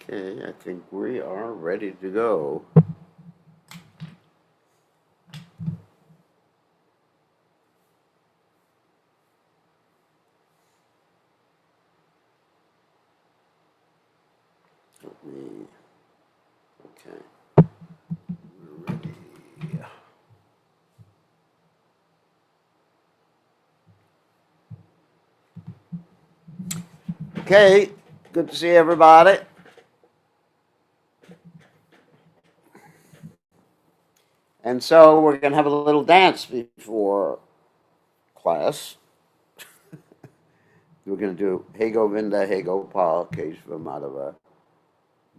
Okay, I think we are ready to go. Okay. We're ready. Okay, good to see everybody. And so we're going to have a little dance before class. We're going to do Hey Govinda, Hey Gopal, Keshva Madhava,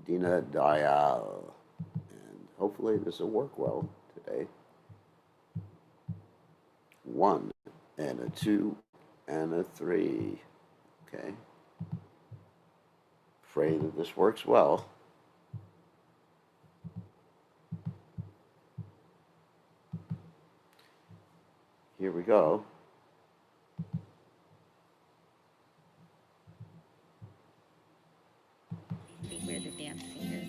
Dina Dayal. And hopefully this will work well today. 1 and a 2 and a 3. Okay. Pray that this works well. Here we go. Where the dance fingers.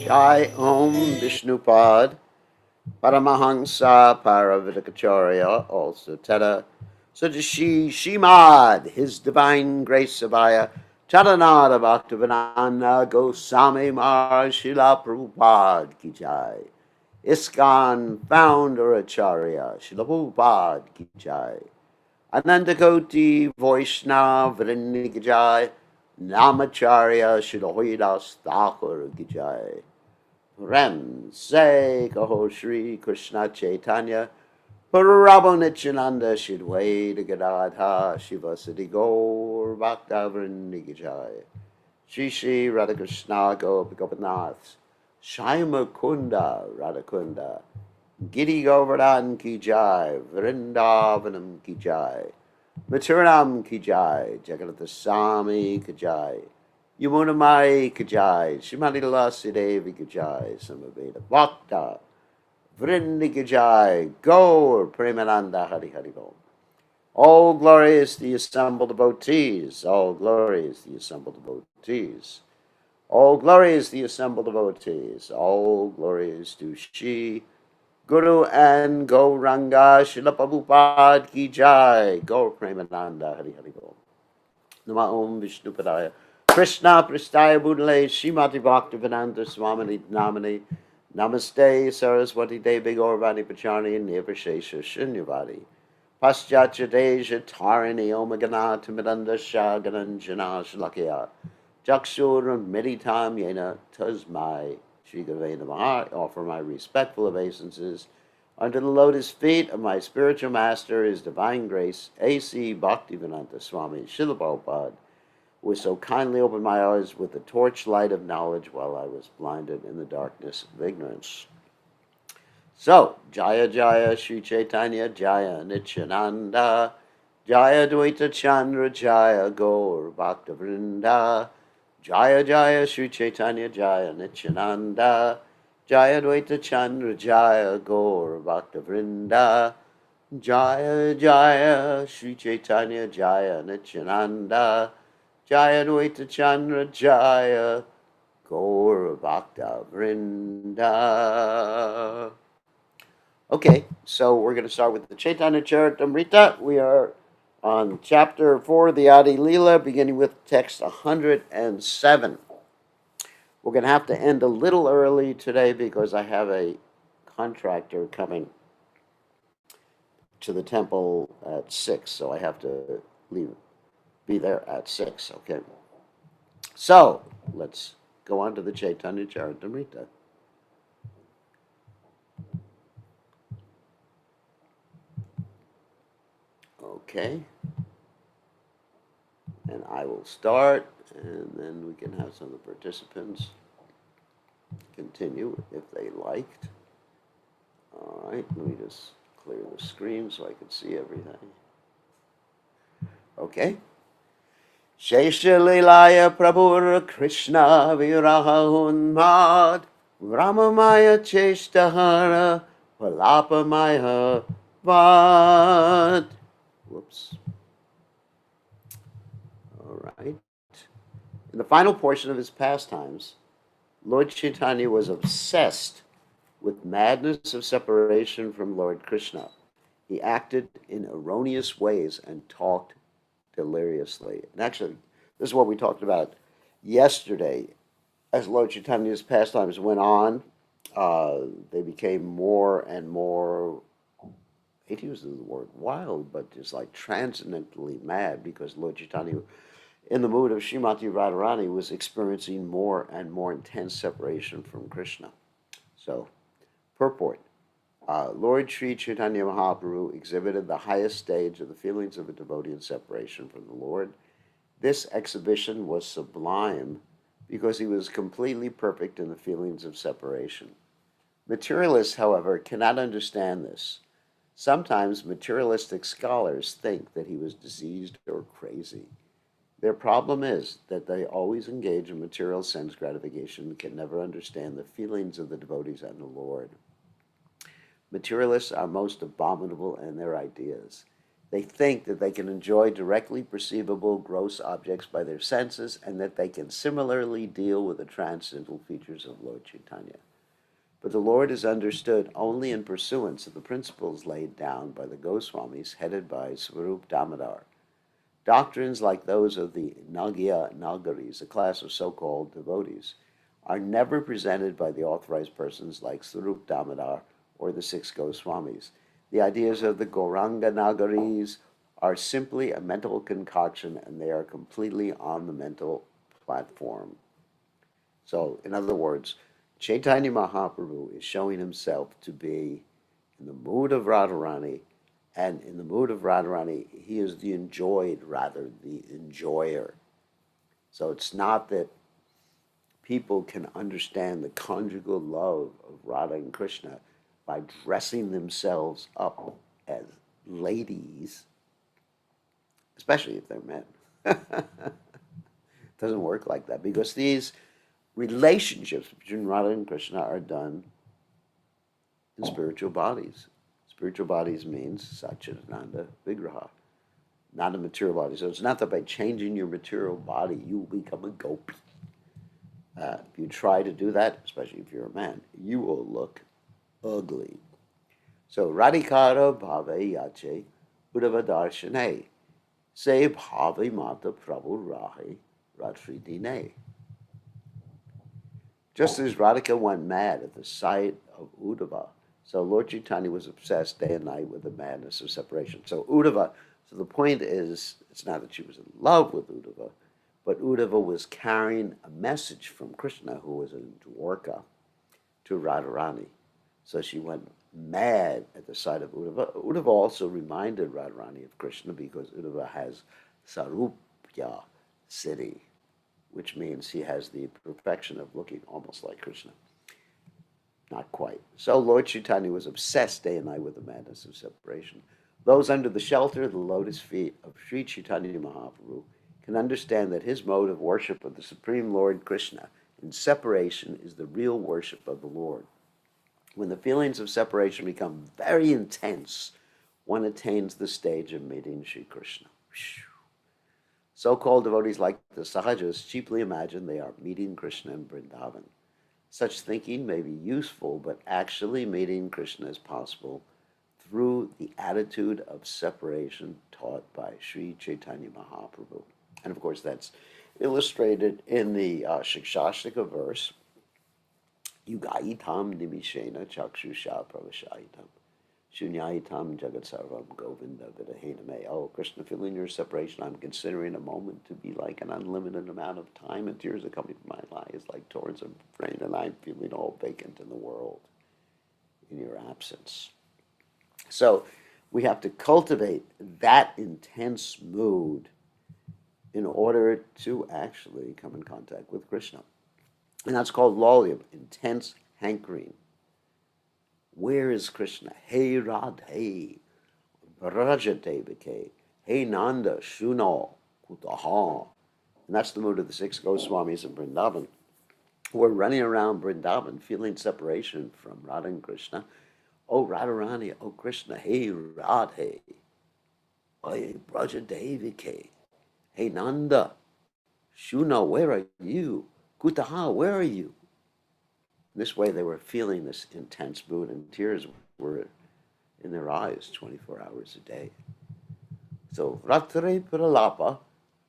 Jai Om Vishnupad Paramahansa Paravidakacharya, also Teta Sajashi Shimad, His Divine Grace Abhaya, Charanada Bhaktivedanta Goswami Maharaj Srila Prabhupada Ki Jai. ISKCON Founder Acharya Srila Prabhupada Ki Jai. Anandakoti Vaishnav Vrinda Ki Jai. Namacharya Srila Haridas Thakur Ki Jai. Ram say Kaho Shri Krishna Chaitanya Prabhu Nityananda Shidway Gadadha Shivasati Gaur Bhakta Vrindikijaya Shri Shri Radhakrishna Gopinath Shaima Kunda Radhakunda Giri Govardhan Ki Jai Vrindavanam Ki Jai Maturanam Ki Jai Jagannath Swami Ki Jai Yamunamai Ki Jai Shrimati Lasi Devi Ki Jai Samaveda Bhakta Vrindi Ki Jai Gaur Premananda Hari Hari Bol. All glory is the assembled devotees. All glory is the assembled devotees. All glory is the assembled devotees. All glory is to Shri Guru and Gauranga Srila Prabhupada Ki Jai Gaur Premananda Hari Hari Bol. Nama Om Vishnupadaya Krishna Pristaya Budale Shrimati Bhaktivedanta Swamini Namani Namaste Saraswati Devi Gaurvani Pachani Nirvashesha Shunyavadi Paschatya Deja Tarini Omagana Timidanda Shagananjana Shalakya Jakshur Meditam Yena Tasmai Shri Gavena Maha. Offer my respectful obeisances under the lotus feet of my spiritual master, His Divine Grace, A.C. Bhaktivedanta Swami Srila Prabhupada, who has so kindly opened my eyes with the torchlight of knowledge while I was blinded in the darkness of ignorance. So, Jaya Jaya Sri Chaitanya Jaya Nityananda Jaya Dvaita Chandra Jaya Gaur Bhakta Jaya Jaya Sri Chaitanya Jaya Nityananda Jaya Dvaita Chandra Jaya Gaur Bhakta Jaya Jaya Sri Chaitanya Jaya Nityananda Jaya Dvaita Chandra Jaya Gaur Bhakta Okay, so we're going to start with the Caitanya Charitamrta. We are on chapter 4 of the Adi Lila, beginning with text 107. We're going to have to end a little early today because I have a contractor coming to the temple at 6, so I have to be there at 6, okay? So, let's go on to the Caitanya Charitamrita. Okay. And I will start, and then we can have some of the participants continue if they liked. All right, let me just clear the screen so I can see everything. Okay. Shesha Lilaya Prabhur Krishna Viraha Unmad Ramamaya Cheshtahara Palapamaya Vad. Whoops. All right. In the final portion of his pastimes, Lord Chaitanya was obsessed with madness of separation from Lord Krishna. He acted in erroneous ways and talked deliriously. And actually, this is what we talked about yesterday. As Lord Chaitanya's pastimes went on, they became more and more, I hate to use the word wild, but just like transcendently mad because Lord Chaitanya, in the mood of Srimati Radharani, was experiencing more and more intense separation from Krishna. So, purport. Lord Sri Chaitanya Mahaprabhu exhibited the highest stage of the feelings of a devotee in separation from the Lord. This exhibition was sublime because he was completely perfect in the feelings of separation. Materialists, however, cannot understand this. Sometimes materialistic scholars think that he was diseased or crazy. Their problem is that they always engage in material sense gratification and can never understand the feelings of the devotees and the Lord. Materialists are most abominable in their ideas. They think that they can enjoy directly perceivable gross objects by their senses and that they can similarly deal with the transcendental features of Lord Caitanya. But the Lord is understood only in pursuance of the principles laid down by the Goswamis headed by Swarup Damodar. Doctrines like those of the Nagya Nagaris, a class of so-called devotees, are never presented by the authorized persons like Swarup Damodar or the six Goswamis. The ideas of the Gauranga Nagaris are simply a mental concoction, and they are completely on the mental platform. So, in other words, Chaitanya Mahaprabhu is showing himself to be in the mood of Radharani, and in the mood of Radharani, he is the enjoyed, rather, the enjoyer. So it's not that people can understand the conjugal love of Radha and Krishna by dressing themselves up as ladies, especially if they're men. It doesn't work like that, because these relationships between Radha and Krishna are done in spiritual bodies. Spiritual bodies means Satchidananda Vigraha, not a material body. So it's not that by changing your material body you will become a gopi. If you try to do that, especially if you're a man, you will look ugly. So Radhikara Bhave Yache Uddhava Darshane Se Bhave Mata Prabhu Rahe Ratri Dine. Just as Radhika went mad at the sight of Uddhava, so Lord Chaitanya was obsessed day and night with the madness of separation. So Uddhava, so the point is, it's not that she was in love with Uddhava, but Uddhava was carrying a message from Krishna, who was in Dwarka, to Radharani. So she went mad at the sight of Uddhava. Uddhava also reminded Radharani of Krishna because Uddhava has Sarupya city, which means he has the perfection of looking almost like Krishna. Not quite. So Lord Chaitanya was obsessed day and night with the madness of separation. Those under the shelter of the lotus feet of Sri Chaitanya Mahaprabhu can understand that his mode of worship of the Supreme Lord Krishna in separation is the real worship of the Lord. When the feelings of separation become very intense, one attains the stage of meeting Sri Krishna. So-called devotees like the Sahajas cheaply imagine they are meeting Krishna in Vrindavan. Such thinking may be useful, but actually meeting Krishna is possible through the attitude of separation taught by Sri Chaitanya Mahaprabhu. And of course, that's illustrated in the Shikshashtika verse, Yugaitam nimishena chakshusha pravashaitam. Shunyaitam Jagat Sarvam Govinda Vidahename. Oh, Krishna, feeling your separation, I'm considering a moment to be like an unlimited amount of time, and tears are coming from my eyes like torrents of rain, and I'm feeling all vacant in the world in your absence. So we have to cultivate that intense mood in order to actually come in contact with Krishna. And that's called laulya, intense hankering. Where is Krishna? Hey Radhe, Brajadevike, Hey Nanda, Shuno, Kutaha. And that's the mood of the six Goswamis in Vrindavan, who are running around Vrindavan feeling separation from Radha and Krishna. Oh Radharani, oh Krishna, Hey Radhe, Hey Brajadevike, Hey Nanda, Shuno, where are you? Kutaha, where are you? This way they were feeling this intense mood, and tears were in their eyes 24 hours a day. So, Ratre Pralapa,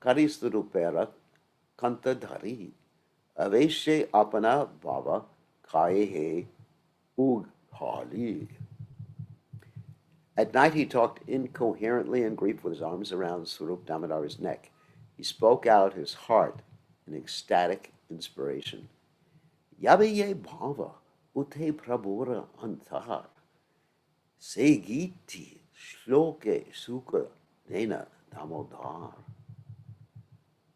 Karisturupera, Kantadhari, Aveshe Apana Baba, Kayehe Ughali. At night he talked incoherently in grief with his arms around Swarup Damodar's neck. He spoke out his heart in ecstatic inspiration. Yabiye Bhava, Ute Prabhura Antar. Segiti shloke sukha nena damodar.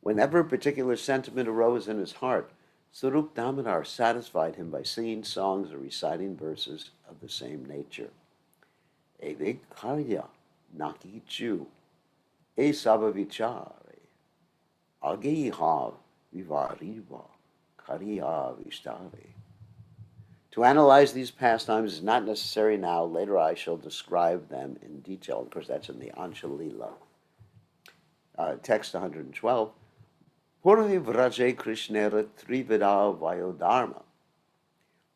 Whenever a particular sentiment arose in his heart, Swarup Damodar satisfied him by singing songs or reciting verses of the same nature. Eve karya nakichu, e sabavichare, ageha vivariva, karya vistare. To analyze these pastimes is not necessary now. Later I shall describe them in detail. Of course, that's in the Ansha Lila. Text 112. Purvi vraje krishnera trivida vayodharma.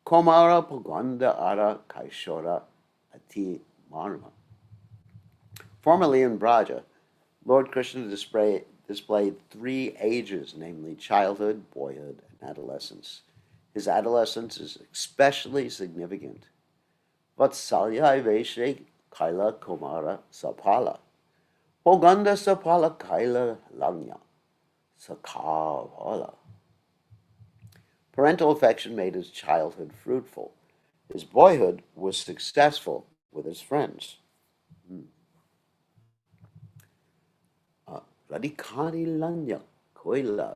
Komara paganda ara kaishora ati marma. Formerly in Braja, Lord Krishna displayed three ages, namely childhood, boyhood, and adolescence. His adolescence is especially significant. Vatsalya Veshe Kaila Kumara Sapala. Poganda Sapala Kaila Lanya Sakavala. Parental affection made his childhood fruitful. His boyhood was successful with his friends. Radikani Lanya Koila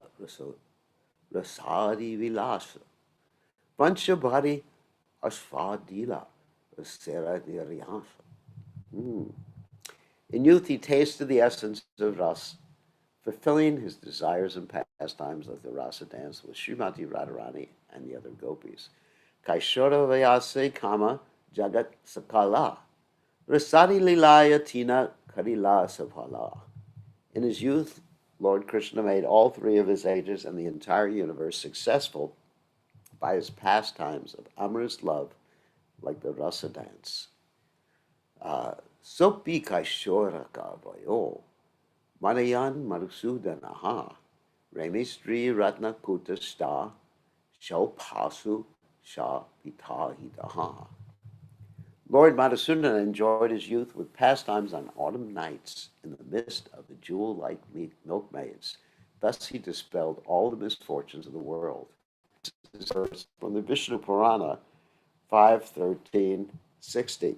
Rasadi Vilasa. Panchabhari Asfadila Sera Niriyasa. In youth, he tasted the essence of ras, fulfilling his desires and pastimes like the rasa dance with Srimati Radharani and the other gopis. Kaishora Vyase Kama Jagat Sakala. Rasadi Lilaya Tina Karila Sapala. In his youth, Lord Krishna made all three of his ages and the entire universe successful by his pastimes of amorous love like the rasa dance. Sopi Kaishora Kavayo. Marayan Marusudanaha, Remistri Ratna Kutasta, Shaupasu Sha Pitahidaha. Lord Madhusudana enjoyed his youth with pastimes on autumn nights in the midst of the jewel-like milkmaids. Thus he dispelled all the misfortunes of the world. This is verse from the Vishnu Purana 5:13-16. Okay,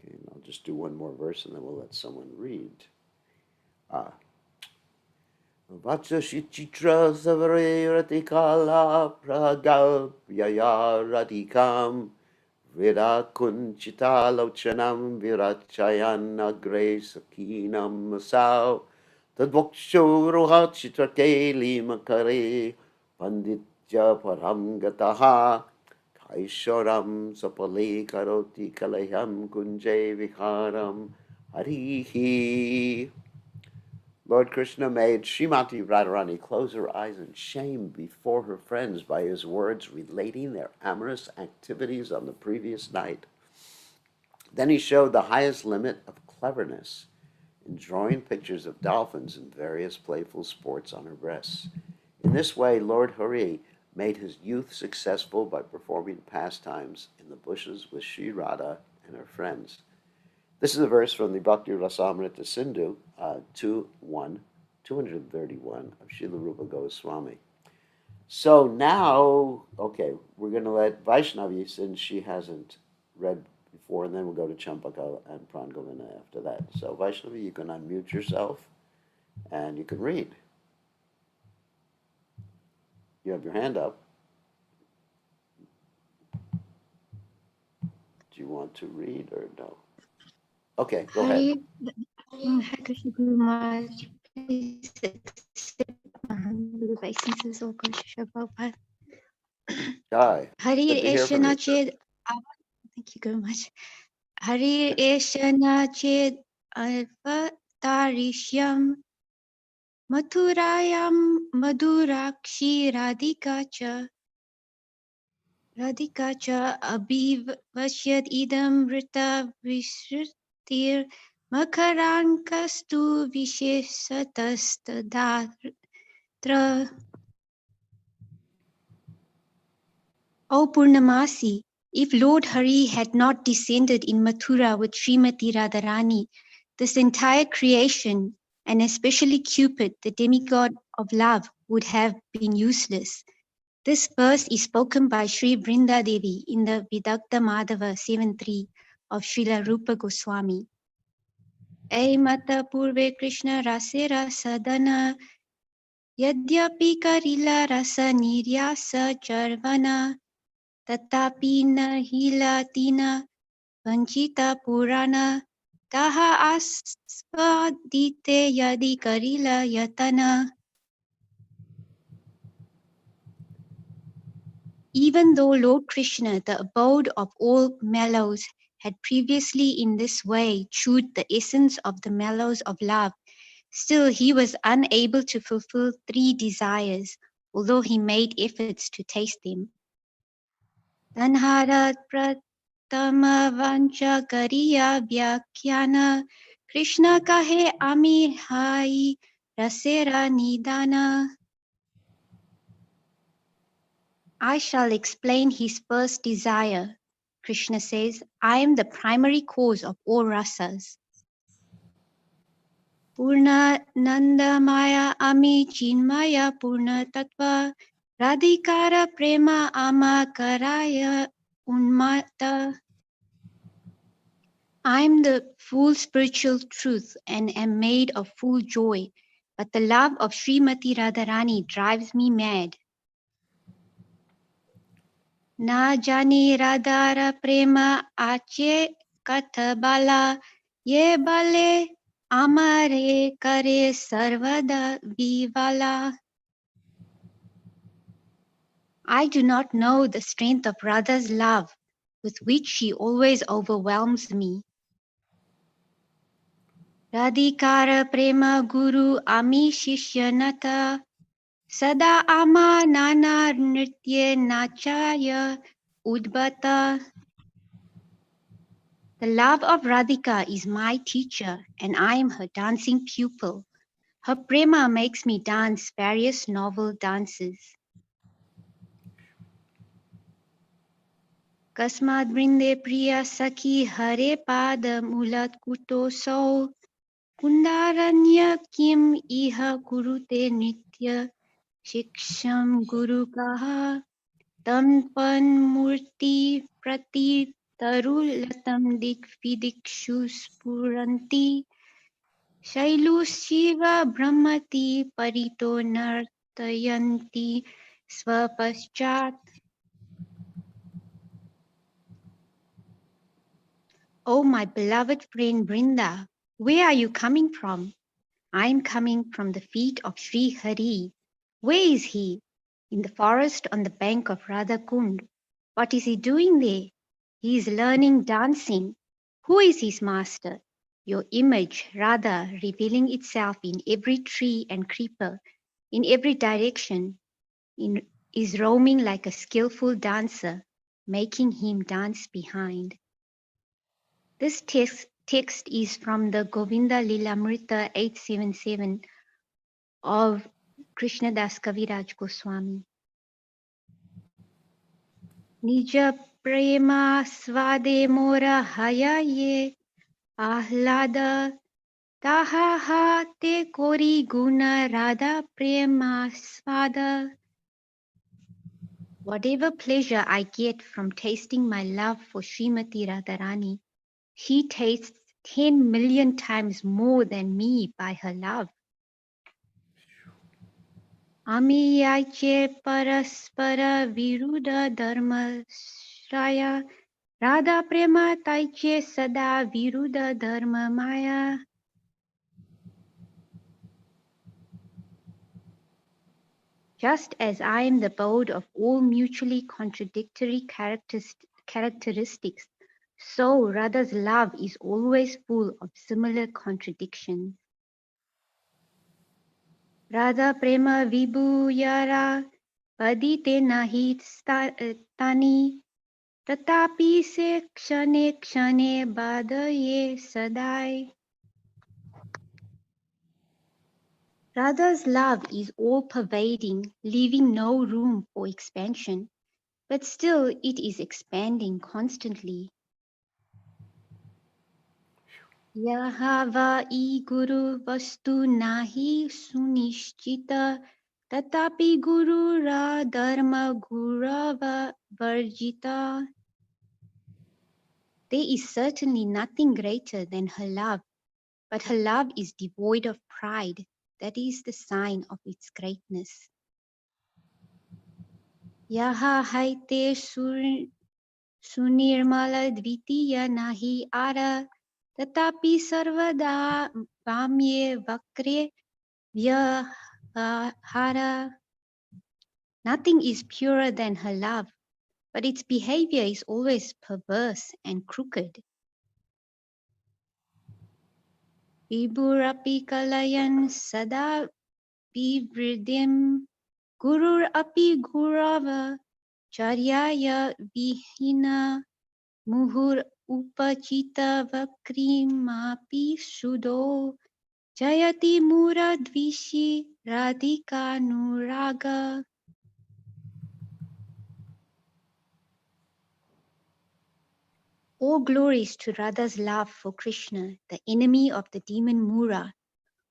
and I'll just do one more verse and then we'll let someone read. Vachashitra savare ratikala pragalpyaya radikam virakunchita lochanam virachayan agre sakinam masao tadvoksho rohat chitrakeli makare panditya param gataha kaishoram sapale karoti kalayam kunje viharam harihi. Lord Krishna made Srimati Radharani close her eyes in shame before her friends by his words relating their amorous activities on the previous night. Then he showed the highest limit of cleverness in drawing pictures of dolphins and various playful sports on her breasts. In this way, Lord Hari made his youth successful by performing pastimes in the bushes with Sri Radha and her friends. This is a verse from the Bhakti Rasamrita Sindhu 231 of Srila Rupa Goswami. So now, okay, we're going to let Vaishnavi, since she hasn't read before, and then we'll go to Champaka and Prangovina after that. So Vaishnavi, you can unmute yourself and you can read. You have your hand up. Do you want to read or no? Okay, go ahead. Hare Krishna Guru Maharaj, please accept my humble obeisances, O Krishna Prabhupada. Jai. Hari Good to hear from Eshana you. Ched. Thank you very much. Hari Eshana Ched Alva Tarishyam Mathurayam Madhurakshi Radhika cha Abhivashyad Idam Rita Vishrutir Makarankastu Vishesatastadatra. O Purnamasi, if Lord Hari had not descended in Mathura with Srimati Radharani, this entire creation, and especially Cupid, the demigod of love, would have been useless. This verse is spoken by Sri Vrinda Devi in the Vidagdha Madhava 7.3 of Srila Rupa Goswami. Ei mata purve Krishna rasera sadana yadyapi karila rasa niryasa charvana tatapi na hilatina vanchita purana taha aspadite yadi karila yatana. Even though Lord Krishna, the abode of all mellows, had previously in this way chewed the essence of the mellows of love, still he was unable to fulfill three desires, although he made efforts to taste them. Tanhara pratama vancha kariya vyakhyana Krishna kahe ami hai rasera nidana. I shall explain his first desire. Krishna says, I am the primary cause of all rasas. Purna Nandamaya Ami Chinmaya Purna Tattva Radhikara Prema Ama Karaya Unmata. I am the full spiritual truth and am made of full joy, but the love of Srimati Radharani drives me mad. Na jani radhara prema ache kathabala ye bale amare kare sarvada vivala. I do not know the strength of Radha's love, with which she always overwhelms me. Radhikara prema guru ami shishyanata sada ama nana nritye nachaya udbata. The love of Radhika is my teacher, and I am her dancing pupil. Her prema makes me dance various novel dances. Kasmad brinde priya sakhi hare pada mulat kuto so kundaranya kim iha kurute nitya shiksham guru kaha tam pan murti prati tarulatam dik vidikshu spuranti Shailushiva Brahmati Parito Nartayanti Swapaschat. Oh, my beloved friend Brinda, where are you coming from? I am coming from the feet of Sri Hari. Where is he? In the forest on the bank of Radha Kund. What is he doing there? He is learning dancing. Who is his master? Your image, Radha, revealing itself in every tree and creeper, in every direction, is roaming like a skillful dancer, making him dance behind. This text is from the Govinda Lilamrita 877 of Krishnadas Kaviraj Goswami. Nija prema svade mora haya ye ahlada taha ha te kori guna radha prema svada. Whatever pleasure I get from tasting my love for Srimati Radharani, she tastes 10 million times more than me by her love. Ami yaiche paraspara viruddha dharma shraya Radha prema taiche sada viruddha dharma maya. Just as I am the abode of all mutually contradictory characteristics, so Radha's love is always full of similar contradictions. Radha prema vibhuyara padite nahi tani tatapi se kshane kshane badaye sadai. Radha's love is all-pervading, leaving no room for expansion, but still it is expanding constantly. Yahava I guru vastu nahi sunishchita tatapi guru ra dharma gurava varjita. There is certainly nothing greater than her love, but her love is devoid of pride. That is the sign of its greatness. Yaha haite sunirmala dvitiya nahi ara tatapi sarvada vamye vakre vyahara. Nothing is purer than her love, but its behavior is always perverse and crooked. Vibhurapi kalayan sada vivridim gurur api gurava charyaya vihina muhur upachita vakrimapi sudo jayati muradvishi radhika nuraga. All glories to Radha's love for Krishna, the enemy of the demon Mura.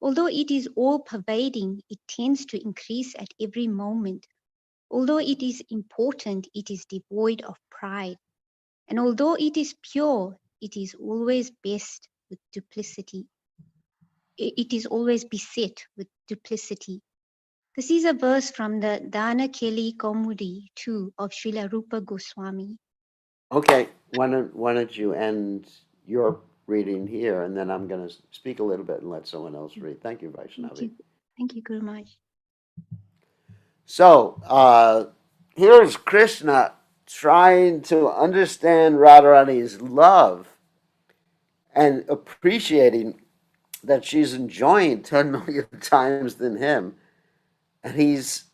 Although it is all-pervading, it tends to increase at every moment. Although it is important, it is devoid of pride. And although it is pure, it is always best with duplicity. It is always beset with duplicity. This is a verse from the Dana Kelly Kaumudi 2 of Srila Rupa Goswami. Okay, why don't you end your reading here, and then I'm going to speak a little bit and let someone else read. Thank you, Thank Vaishnavi. you. Thank you, Guru Maharaj. So here's Krishna trying to understand Radharani's love and appreciating that she's enjoying 10 million times than him. And he's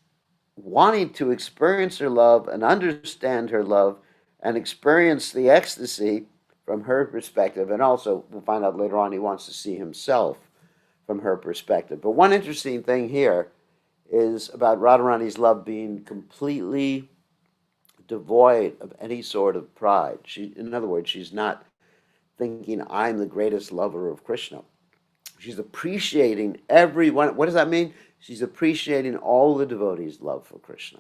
wanting to experience her love and understand her love and experience the ecstasy from her perspective. And also, we'll find out later on, he wants to see himself from her perspective. But one interesting thing here is about Radharani's love being completely devoid of any sort of pride. In other words, she's not thinking, I'm the greatest lover of Krishna. She's appreciating everyone. What does that mean? She's appreciating all the devotees' love for Krishna.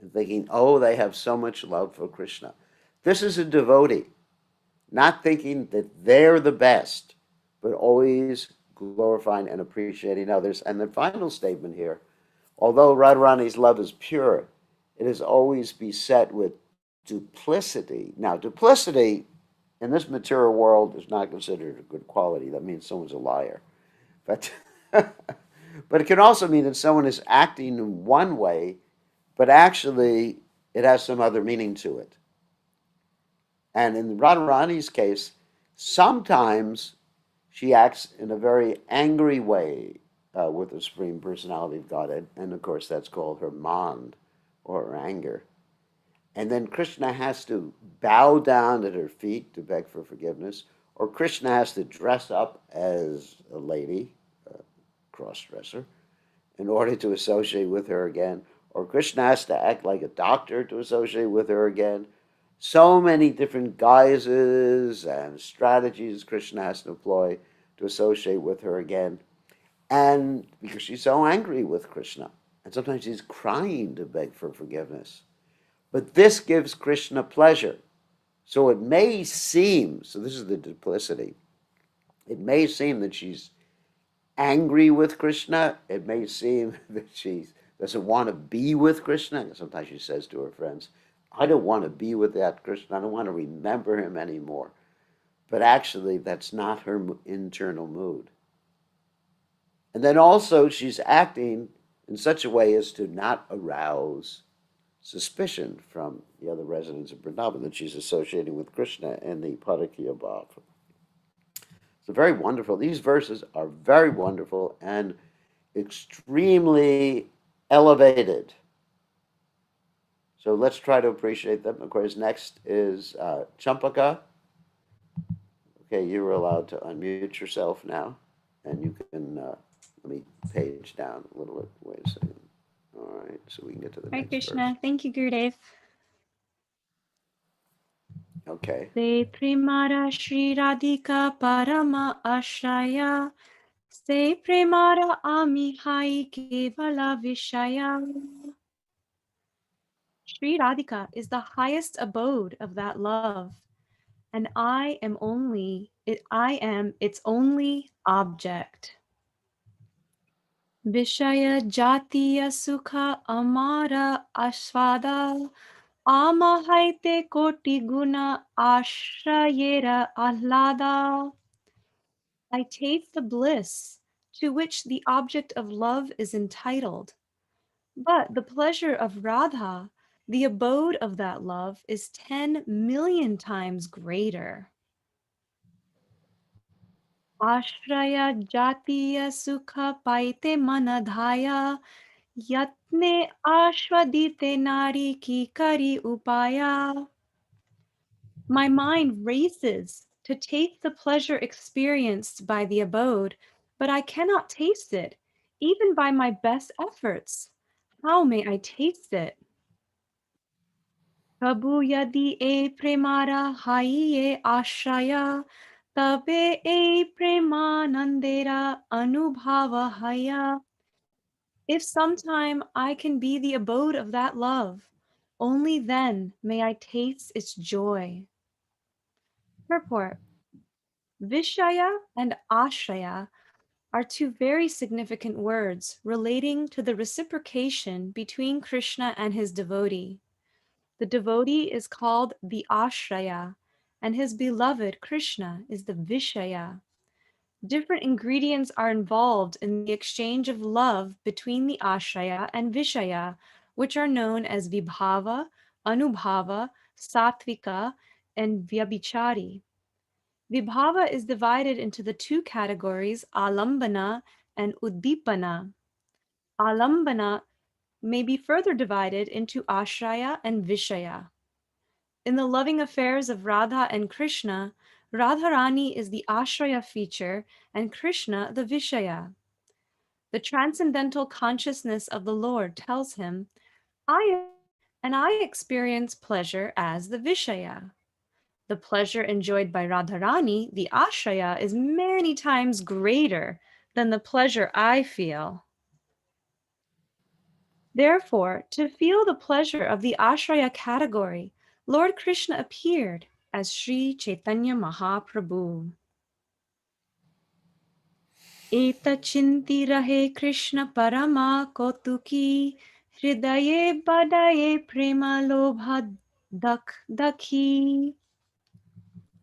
And thinking, oh, they have so much love for Krishna. This is a devotee, not thinking that they're the best, but always glorifying and appreciating others. And the final statement here, although Radharani's love is pure, it is always beset with duplicity. Now, duplicity in this material world is not considered a good quality. That means someone's a liar. But, but it can also mean that someone is acting in one way, but actually it has some other meaning to it. And in Radharani's case, sometimes she acts in a very angry way with the Supreme Personality of Godhead. And of course, that's called her mand, or her anger. And then Krishna has to bow down at her feet to beg for forgiveness, or Krishna has to dress up as a lady, a cross-dresser, in order to associate with her again, or Krishna has to act like a doctor to associate with her again. So many different guises and strategies Krishna has to employ to associate with her again. And because she's so angry with Krishna, and sometimes she's crying to beg for forgiveness. But this gives Krishna pleasure. So it may seem, so this is the duplicity, it may seem that she's angry with Krishna. It may seem that she doesn't want to be with Krishna. Sometimes she says to her friends, I don't want to be with that Krishna. I don't want to remember him anymore. But actually, that's not her internal mood. And then also, she's acting in such a way as to not arouse suspicion from the other residents of Vrindavan that she's associating with Krishna and the Parakya Bhav. So very wonderful. These verses are very wonderful and extremely elevated. So let's try to appreciate them. Of course, next is Champaka. Okay, you're allowed to unmute yourself now, and you can let me page down a little bit. Wait a second. All right, so we can get to the Hare next verse. Krishna. Thank you, Gurudev. Okay. Se Premara Shri Radhika Parama Ashraya. Se Premara Amihai Kevala Vishaya. Sri Radhika is the highest abode of that love, and I am its only object. Vishaya Jatiya Sukha Amara Aswada Amahaite Koti Guna Ashrayera Ahlada. I taste the bliss to which the object of love is entitled, but the pleasure of Radha The abode of that love is 10 million times greater. Ashraya jatiya sukha paite manadhaya yatne ashwadite nari ki kari upaya. My mind races to taste the pleasure experienced by the abode, but I cannot taste it, even by my best efforts. How may I taste it? Prabhu yadi e premara hai e ashraya, tabe e premanandera anubhava haya. If sometime I can be the abode of that love, only then may I taste its joy. Purport. Vishaya and ashraya are two very significant words relating to the reciprocation between Krishna and his devotee. The devotee is called the ashraya, and his beloved Krishna is the vishaya. Different ingredients are involved in the exchange of love between the ashraya and vishaya, which are known as vibhava, anubhava, sattvika, and vyabhichari. Vibhava is divided into the two categories alambana and uddipana. Alambana may be further divided into ashraya and vishaya. In the loving affairs of Radha and Krishna, Radharani is the ashraya feature and Krishna the vishaya. The transcendental consciousness of the Lord tells him, I am Krishna and I experience pleasure as the vishaya. The pleasure enjoyed by Radharani, the ashraya, is many times greater than the pleasure I feel. Therefore, to feel the pleasure of the ashraya category, Lord Krishna appeared as Sri Caitanya Mahaprabhu. Eta chinti rahe Krishna parama kotuki hridaye badaye prema lobha dakhi.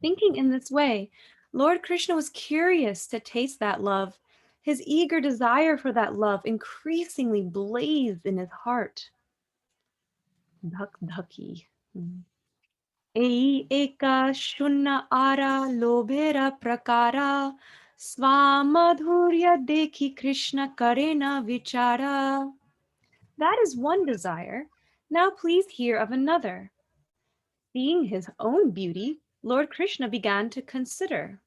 Thinking in this way, Lord Krishna was curious to taste that love. His eager desire for that love increasingly blazed in his heart. Dhak. Ei eka shunna ara lobhera prakara svamadhurya dekhi Krishna karena vichara. That is one desire. Now please hear of another. Seeing his own beauty, Lord Krishna began to consider.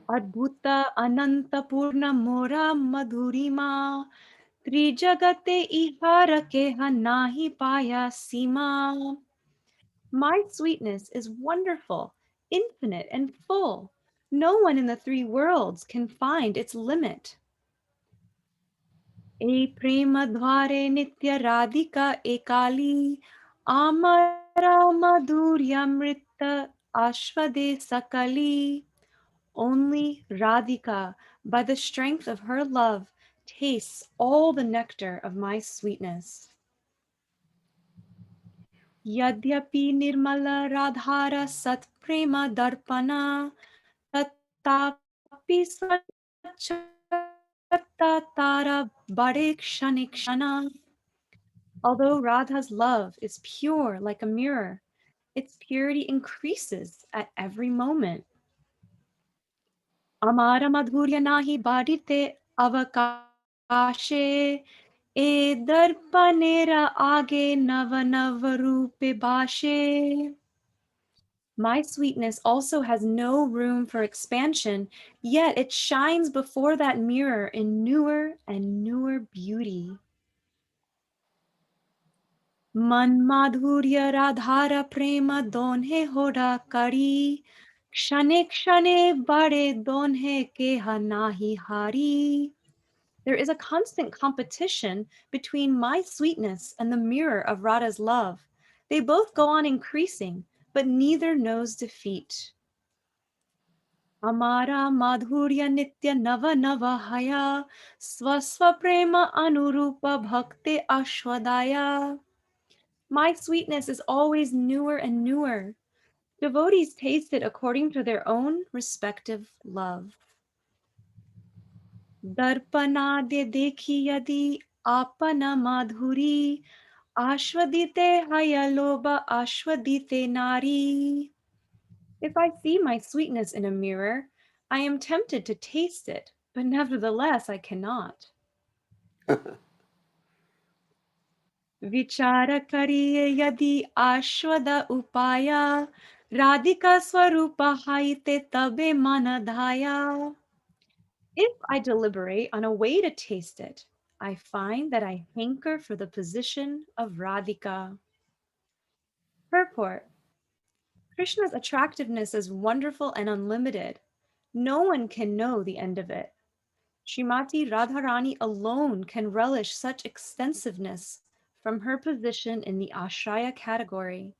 Adbhuta ananta purna mora madhurima trijagate ihara keha nahi paya sima. My sweetness is wonderful, infinite, and full. No one in the three worlds can find its limit. E prema dware nitya radhika ekali amara madhuryamrita ashvade sakali. Only Radhika, by the strength of her love, tastes all the nectar of my sweetness. Yadyapi nirmala radhara sat prema darpana tatapi tara bare kshana. Although Radha's love is pure like a mirror, its purity increases at every moment. Amara madhurya nahi badite avakashe e darpanera age nava nava rupe bashe. My sweetness also has no room for expansion, yet it shines before that mirror in newer and newer beauty. Man madhurya radhara prema donhe hoda kari kshane kshane bade donhe keha nahi hari. There is a constant competition between my sweetness and the mirror of Radha's love. They both go on increasing, but neither knows defeat. Amara madhurya nitya nava nava haya swasva prema anurupa bhakti ashwadaya. My sweetness is always newer and newer. Devotees taste it according to their own respective love. Darpanade dekhi yadi apana madhuri Ashwadite haya loba ashwadite nari. If I see my sweetness in a mirror, I am tempted to taste it, but nevertheless I cannot. Vichara kariye yadi ashwada upaya, radhika swarupa haite tabe manadhaya. If I deliberate on a way to taste it, I find that I hanker for the position of Radhika. Purport: Krishna's attractiveness is wonderful and unlimited. No one can know the end of it. Srimati Radharani alone can relish such extensiveness from her position in the Ashraya category.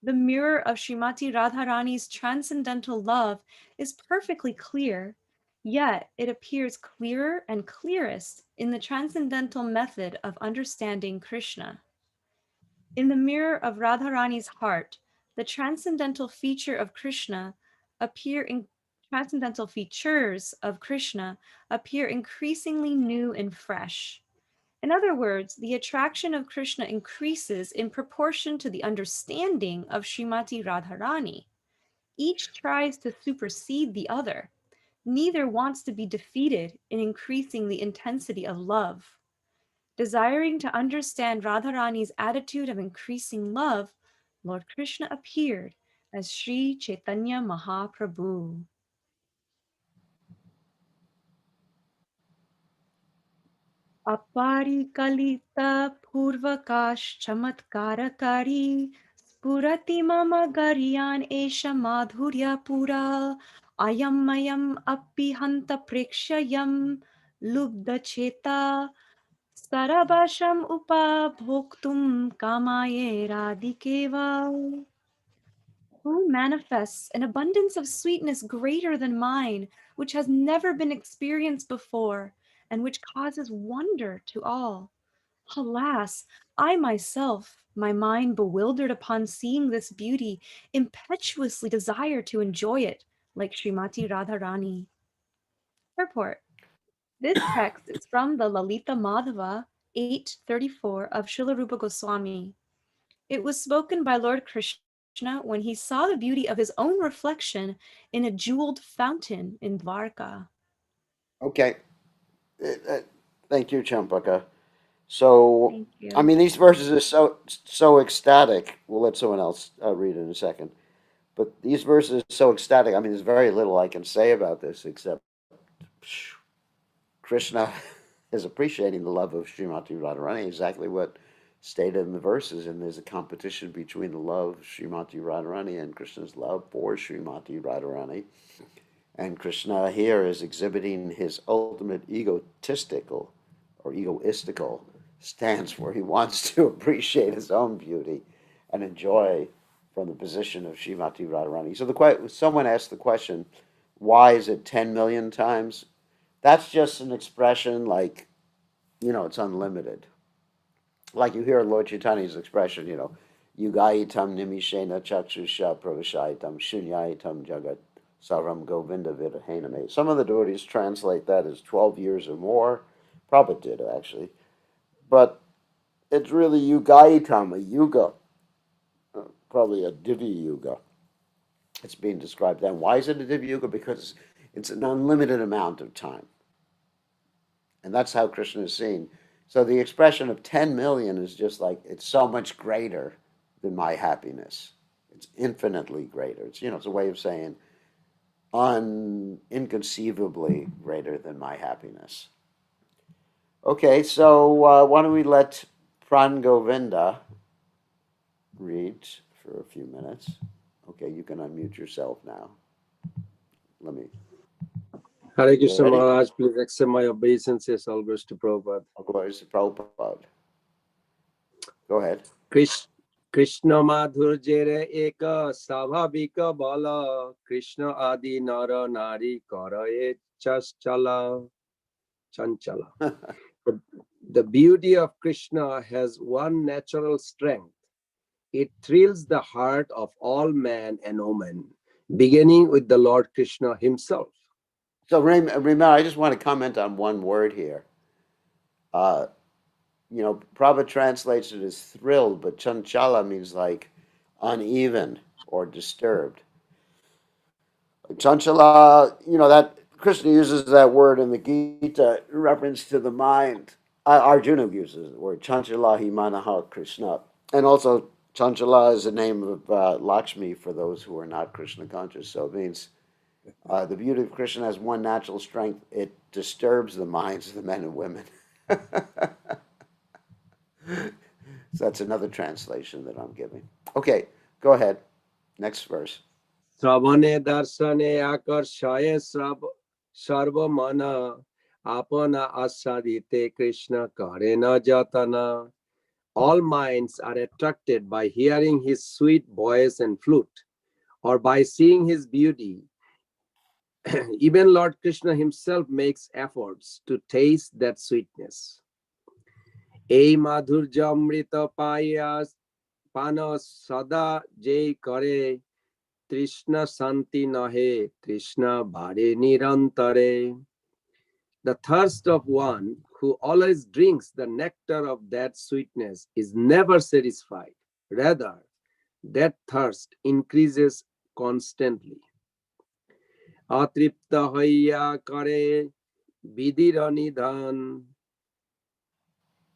The mirror of Srimati Radharani's transcendental love is perfectly clear, yet it appears clearer and clearest in the transcendental method of understanding Krishna. In the mirror of Radharani's heart, the transcendental feature of Krishna appear in transcendental features of Krishna appear increasingly new and fresh. In other words, the attraction of Krishna increases in proportion to the understanding of Srimati Radharani. Each tries to supersede the other. Neither wants to be defeated in increasing the intensity of love. Desiring to understand Radharani's attitude of increasing love, Lord Krishna appeared as Sri Chaitanya Mahaprabhu. Aparikalita purvakash chamatkarakari spurati mama garyan esha madhurya pura ayam mayam appi hanta prekshayam lubda cheta sarabasham upa bhoktum kamaye radhikeva. Who manifests an abundance of sweetness greater than mine, which has never been experienced before, and which causes wonder to all? Alas, I myself, my mind bewildered upon seeing this beauty, impetuously desire to enjoy it, like Srimati Radharani. Purport: This text is from the Lalita Madhava 8:34 of Srila Rupa Goswami. It was spoken by Lord Krishna when he saw the beauty of his own reflection in a jeweled fountain in Dwarka. Okay. Thank you, Champaka. So, Thank I you. mean, these verses are so ecstatic. We'll let someone else read in a second. But these verses are so ecstatic. I mean, there's very little I can say about this except phew, Krishna is appreciating the love of Srimati Radharani, exactly what stated in the verses. And there's a competition between the love of Srimati Radharani and Krishna's love for Srimati Radharani. And Krishna here is exhibiting his ultimate egoistical stance where he wants to appreciate his own beauty and enjoy from the position of Srimati Radharani. So someone asked the question, why is it 10 million times? That's just an expression like, it's unlimited. Like you hear Lord Chaitanya's expression, Yugaitam nimishena chakshusha pravashaitam shunyaitam jagat saram govinda vidahename. Some of the devotees translate that as 12 years or more. Prabhupada did, actually. But it's really Yugaitam, a yuga, probably a Divi yuga. It's being described then. Why is it a Divi yuga? Because it's an unlimited amount of time. And that's how Krishna is seen. So the expression of 10 million is just like, it's so much greater than my happiness. It's infinitely greater. It's a way of saying inconceivably greater than my happiness. Okay, so why don't we let Pran Govinda read for a few minutes? Okay, you can unmute yourself now. Let me. Hare Krishna Ready? Maharaj, please accept my obeisances always to Prabhupada. Glories to Prabhupada. Go ahead. Krishna madhurjere eka savabhika bala Krishna adi nara nari karaye chanchala. The beauty of Krishna has one natural strength. It thrills the heart of all man and woman, beginning with the Lord Krishna himself. So remember, I just want to comment on one word here. Prabhupada translates it as thrilled, but chanchala means like uneven or disturbed. Chanchala, that Krishna uses that word in the Gita in reference to the mind. Arjuna uses the word chanchala hi manaha Krishna. And also, chanchala is the name of Lakshmi for those who are not Krishna conscious. So it means the beauty of Krishna has one natural strength: it disturbs the minds of the men and women. So that's another translation that I'm giving. Okay, go ahead. Next verse. Sravane darshane akarshaye sarva mana apana asadite Krishna karena jatana. All minds are attracted by hearing his sweet voice and flute, or by seeing his beauty. Even Lord Krishna himself makes efforts to taste that sweetness. Ei madhurjamrita payas pana sada jai kare Trishna santi nahe Trishna bhare nirantare. The thirst of one who always drinks the nectar of that sweetness is never satisfied. Rather, that thirst increases constantly. Atripta hoya kare vidira nidhan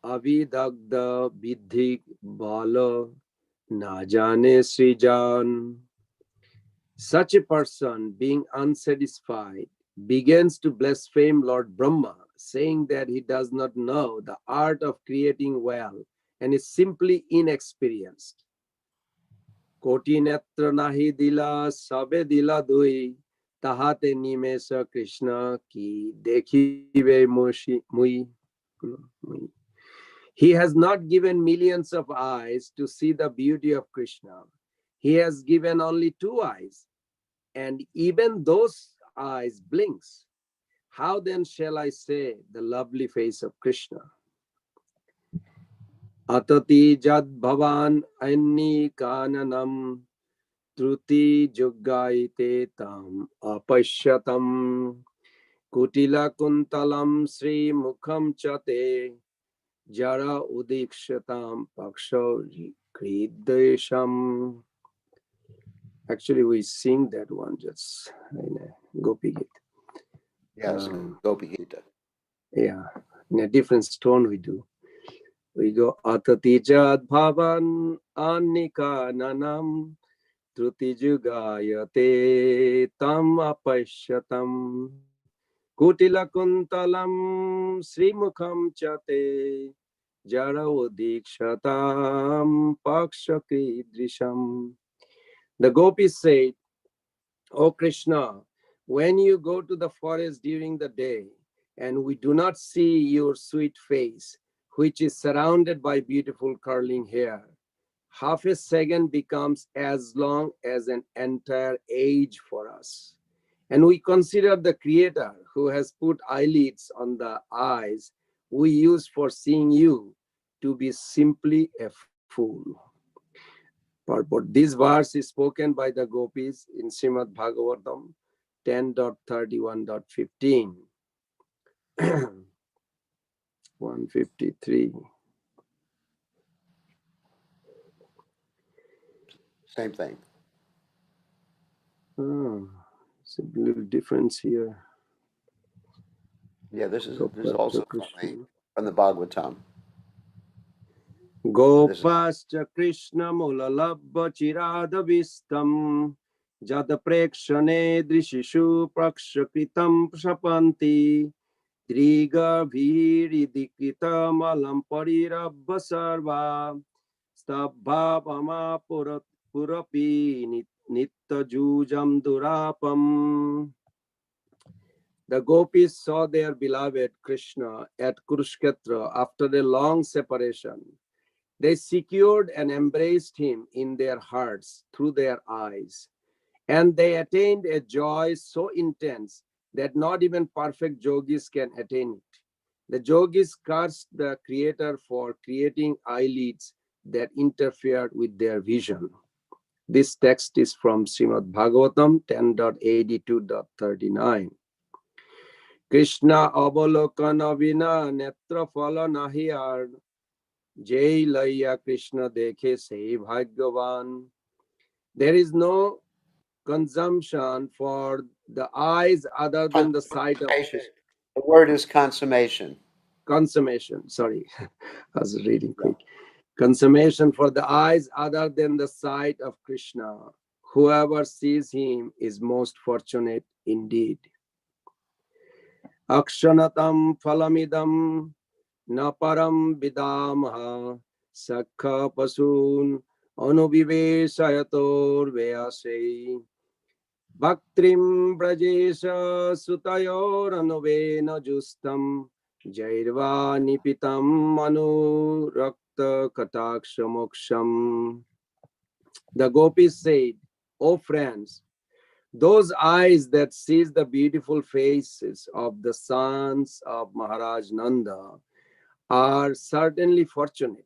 avidagda vidhi bala na jane srijan. Such a person, being unsatisfied, begins to blaspheme Lord Brahma, saying that he does not know the art of creating well and is simply inexperienced. Koti netra nahi dila, sabe dila dui, tahate nimesa Krishna ki dekhive mui. He has not given millions of eyes to see the beauty of Krishna. He has given only 2 eyes, and even those eyes blinks. How then shall I say the lovely face of Krishna? Atati jad bhavan anni kananam truti jugaite tam apashyatam kutila kuntalam sri mukham chate jara udikshatam paksho kridesham. Actually, we sing that one just in a Gopi Gita. Yes, Gopi Gita. Yeah, in a different tone we do. We go Atatijad Bhavan Anika Nanam Truti Jugayate Tam Apashyatam Kutila Kuntalam Srimukham Chate Jara Udikshatam Pakshaki Drisham. The gopis said, O Krishna, when you go to the forest during the day and we do not see your sweet face, which is surrounded by beautiful curling hair, half a second becomes as long as an entire age for us. And we consider the Creator who has put eyelids on the eyes we use for seeing you to be simply a fool. Purport. This verse is spoken by the gopis in Srimad Bhagavatam 10.31.15. 153. Same thing. Oh, it's a little difference here. Yeah, this is also from the Bhagavatam. Gopascha Krishna Mulalabha Chiradavistam Jada Prekshane Drishishu Prakshakritam Shapanti Triga Viridikita Malam Parirabha Sarva Stabhavama Purapi Nitta Jujam Durapam. The gopis saw their beloved Krishna at Kurukshetra after a long separation. They secured and embraced him in their hearts through their eyes, and they attained a joy so intense that not even perfect yogis can attain it. The yogis cursed the Creator for creating eyelids that interfered with their vision. This text is from Srimad Bhagavatam 10.82.39. Krishna avalokana vina netra phala nahiyar Jai Laya Krishna Dekhe Se Bhagyavan. There is no consumption for the eyes other than the sight of Consummation. The word is consummation. consummation. Sorry, I was reading Yeah. quick. Consummation for the eyes other than the sight of Krishna. Whoever sees him is most fortunate indeed. Akshanatam phalamidam na param vidamaha sakha pasun anuviveshayator vyasei bhaktrim brajesha sutayor anuvena justam jairva nipitam anurakta kataksha moksham. The gopis said, O friends, those eyes that sees the beautiful faces of the sons of Maharaj Nanda are certainly fortunate,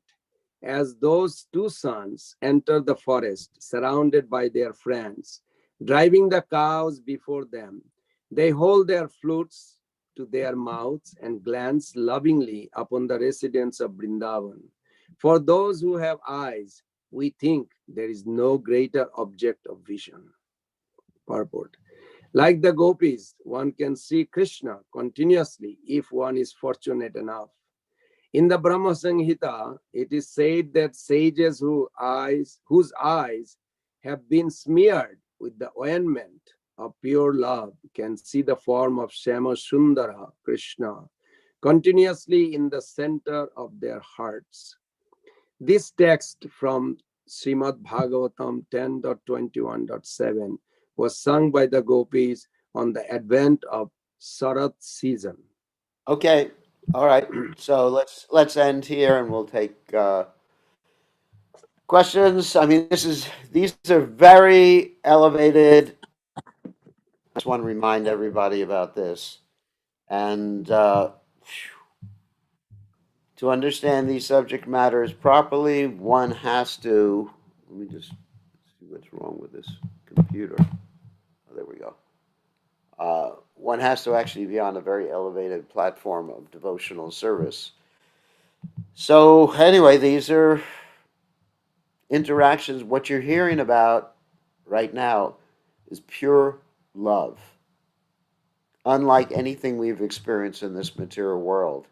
as those two sons enter the forest surrounded by their friends, driving the cows before them. They hold their flutes to their mouths and glance lovingly upon the residents of Vrindavan. For those who have eyes, we think there is no greater object of vision. Purport. Like the gopis, one can see Krishna continuously if one is fortunate enough. In the Brahma Samhita, it is said that sages whose eyes have been smeared with the ointment of pure love can see the form of Shama Sundara, Krishna, continuously in the center of their hearts. This text from Srimad Bhagavatam 10.21.7 was sung by the gopis on the advent of Sarat season. Okay. All right. So let's end here, and we'll take questions. I mean, these are very elevated. I just want to remind everybody about this, and to understand these subject matters properly, one has to. Let me just see what's wrong with this computer. Oh, there we go. One has to actually be on a very elevated platform of devotional service. So, anyway, these are interactions. What you're hearing about right now is pure love, unlike anything we've experienced in this material world.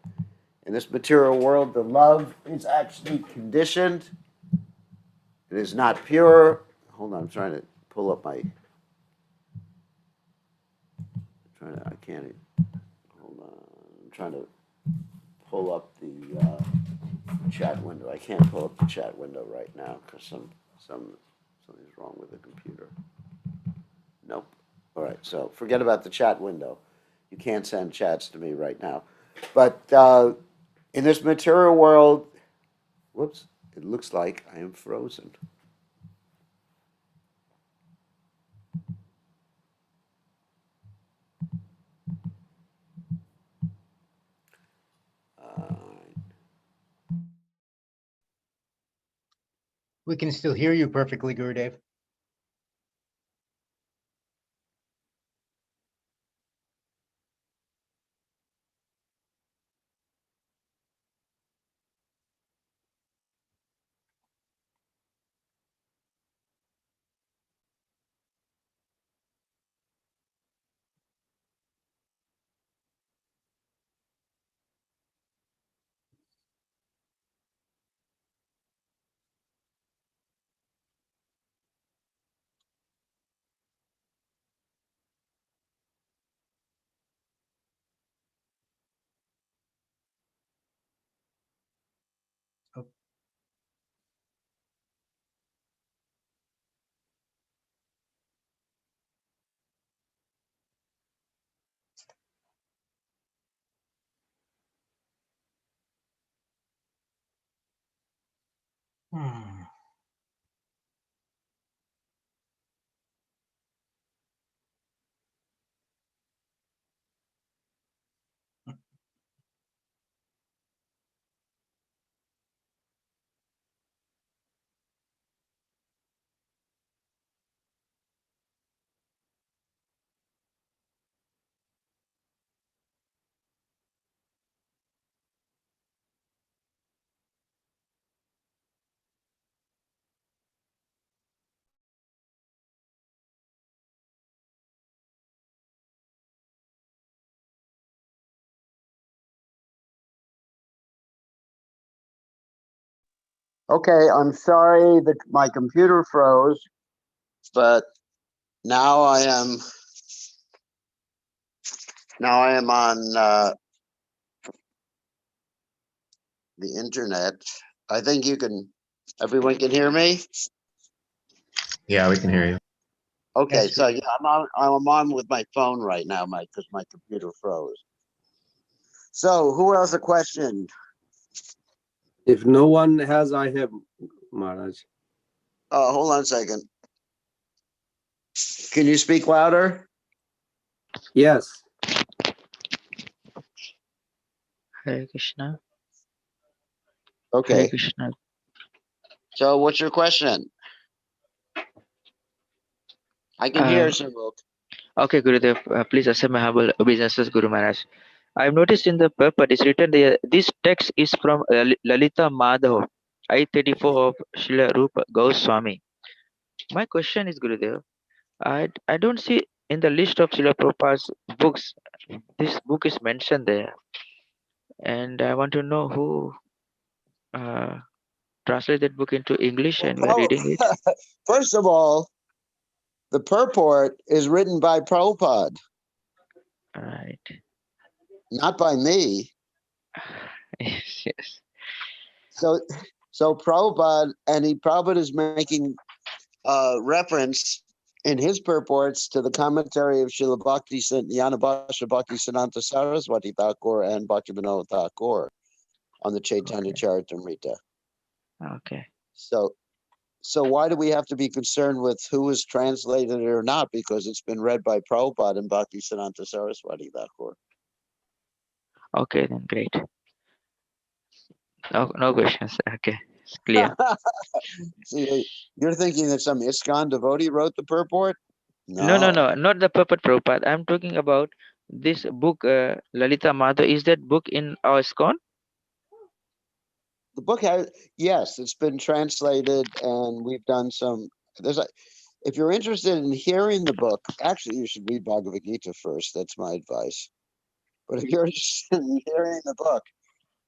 In this material world, the love is actually conditioned. It is not pure. Hold on, I'm trying to pull up my. I can't. Hold on. I'm trying to pull up the chat window. I can't pull up the chat window right now because something's wrong with the computer. Nope. All right. So forget about the chat window. You can't send chats to me right now. But in this material world, whoops, it looks like I am frozen. Uh, We can still hear you perfectly, Gurudev. Oh. Hmm. Okay, I'm sorry that my computer froze, but now I am on the internet. I think everyone can hear me? Yeah, we can hear you. Okay, Yes, so yeah, I'm on with my phone right now, because my computer froze. So who else a question? If no one has, I have, Maharaj. Hold on a second. Can you speak louder? Yes. Hare Krishna. Okay. Hare Krishna. So what's your question? I can hear Simul. Okay, Gurudev, please accept my humble obeisances, Guru Maharaj. I've noticed in the purport it's written there, this text is from Lalita Madhav, I-34 of Srila Rupa Goswami. My question is, Gurudev, I don't see in the list of Srila Prabhupada's books, this book is mentioned there. And I want to know who translated that book into English and we are reading it. First of all, the purport is written by Prabhupada, Right. not by me. Yes, yes. So Prabhupada, Prabhupada is making reference in his purports to the commentary of Srila Bhakti Yanabhasha Bhakti Siddhanta Saraswati Thakur and Bhakti Vinod Thakur on the Chaitanya Charitamrta. Okay. So why do we have to be concerned with who is translated it or not? Because it's been read by Prabhupada and Bhakti Siddhanta Saraswati Thakur. Okay, then great. No questions. Okay, it's clear. See, you're thinking that some ISKCON devotee wrote the purport? No, not the purport Prabhupada. I'm talking about this book, Lalita Madhav. Is that book in our ISKCON? The book has, yes, it's been translated, and we've done some. If you're interested in hearing the book, actually, you should read Bhagavad Gita first. That's my advice. But if you're interested in hearing the book,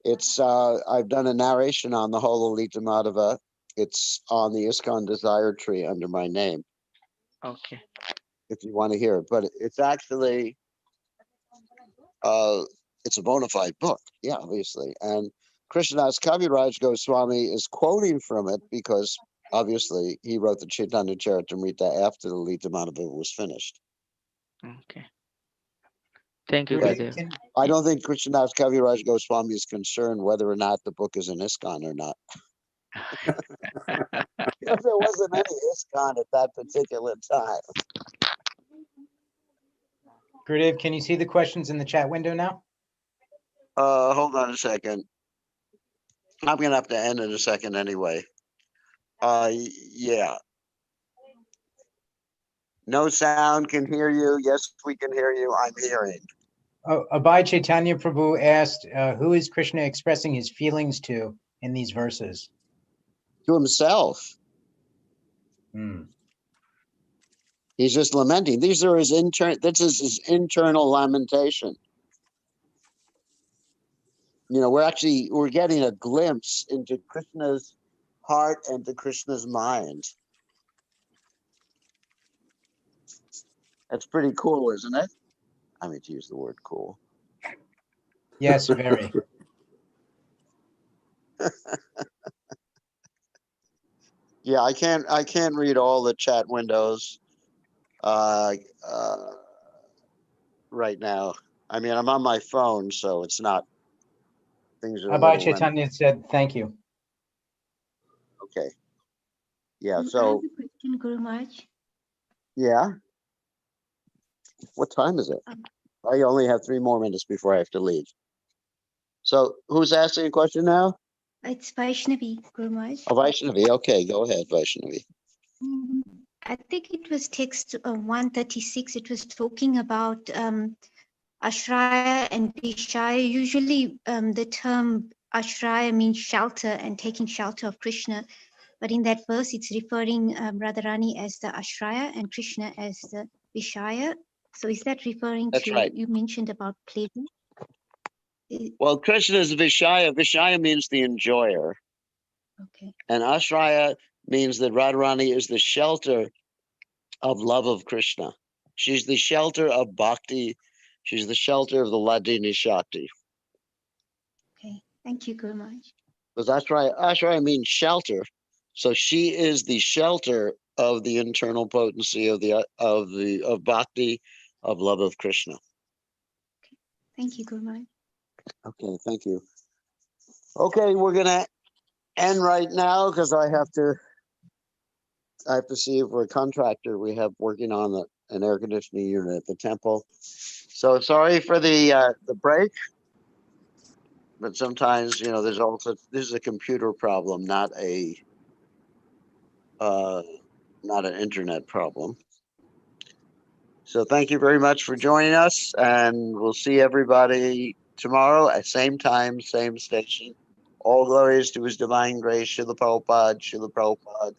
it's I've done a narration on the whole Lalita Madhava. It's on the ISKCON Desire Tree under my name. Okay. If you want to hear it, but it's actually it's a bona fide book, yeah, obviously. And Krishnadas Kaviraj Goswami is quoting from it because obviously he wrote the Chaitanya Charitamrita after the Lalita Madhava was finished. Okay. Thank you, But Gurudev. I don't think Krishnadas Kaviraj Goswami is concerned whether or not the book is an ISKCON or not. If there wasn't any ISKCON at that particular time. Gurudev, can you see the questions in the chat window now? Hold on a second. I'm gonna have to end in a second anyway. Yeah. No sound, can hear you. Yes, we can hear you. I'm hearing. Oh, Abhay Chaitanya Prabhu asked, who is Krishna expressing his feelings to in these verses? To himself. Hmm. He's just lamenting. This is his internal lamentation. You know, we're getting a glimpse into Krishna's heart and to Krishna's mind. That's pretty cool, isn't it? I mean, to use the word cool. Yes, very. Yeah, I can't read all the chat windows right now. I mean, I'm on my phone, so it's not, things are a Abhay little limited. Chaitanya said, thank you. Okay. Yeah, I have so, a question, Guru Maharaj. yeah. What time is it? I only have 3 more minutes before I have to leave. So who's asking a question now? It's Vaishnavi, Guru Maharaj. Oh, Vaishnavi. Okay, go ahead, Vaishnavi. I think it was text 136. It was talking about Ashraya and Vishaya. Usually the term Ashraya means shelter and taking shelter of Krishna. But in that verse, it's referring Radharani as the Ashraya and Krishna as the Vishaya. So is that referring That's to, right. you mentioned about pleasure? Well, Krishna is Vishaya. Vishaya means the enjoyer. Okay. And Ashraya means that Radharani is the shelter of love of Krishna. She's the shelter of bhakti. She's the shelter of the Ladini Shakti. Okay. Thank you, Guru Maharaj. Because Ashraya means shelter. So she is the shelter of the internal potency of bhakti, of love of Krishna. Thank you, Guru Maharaj. Okay, thank you. Okay, we're gonna end right now because I have to see if we're a contractor we have working on an air conditioning unit at the temple. So sorry for the break, but sometimes there's also this is a computer problem, not an internet problem. So thank you very much for joining us, and we'll see everybody tomorrow at same time, same station. All glories to His Divine Grace, Srila Prabhupada, Srila Prabhupada.